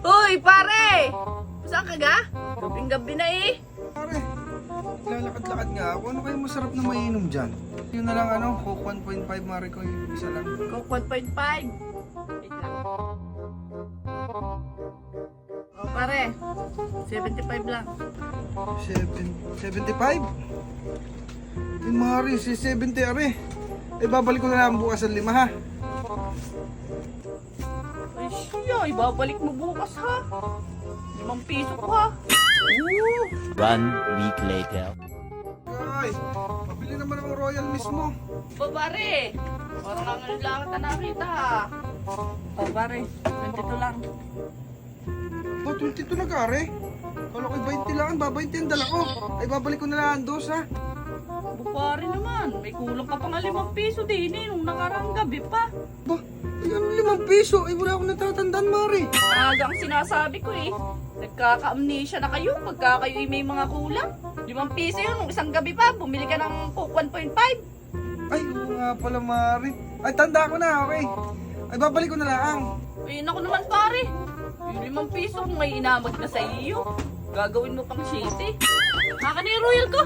Hoy, pare! Saan ka ga? Gabing-gabi na eh. Pare, lalakad-lakad nga ako. Ano kayo masarap na mainom dyan? Yun na lang Coke 1.5 mare ko yung isa lang. Coke 1.5. Wait lang. Oh, pare. 75 lang. 75? Yung mare, si 70 are. Eh, babalik ko na lang bukas ang 5 ha. Ay siya, ibabalik mo bukas ha. 5 piso ko ha. Ooh. 1 week later. Ay, pabili naman ako Royal mismo. Ba, pare. Parang ang lang ka nakita ha. Oh, pare. 22 lang. Ba, 22 na kare? Kala ko 20 lang, ba 20 ang dala ko. Ay, babalik ko na lang ang 2 ha. Ba, pare naman. May kulang ka pang 5 piso din eh. Nung nakarang gabi pa. Ba, ay ano 5 piso? Ay, wala akong natatandaan mare. Ang sinasabi ko eh. Nagkaka-amnesia na kayo pagka kayo may mga kulang. 5 piso yun. Nung isang gabi pa, bumili ka ng Coke 1.5. Ay, oo nga pala mare. Ay, tanda ko na, okay. Ay, babalik ko na lang. Ayun ako naman pare. Yung 5 piso kung may inamag na sa iyo. Gagawin mo pang shitty. Haka na yung royal ko.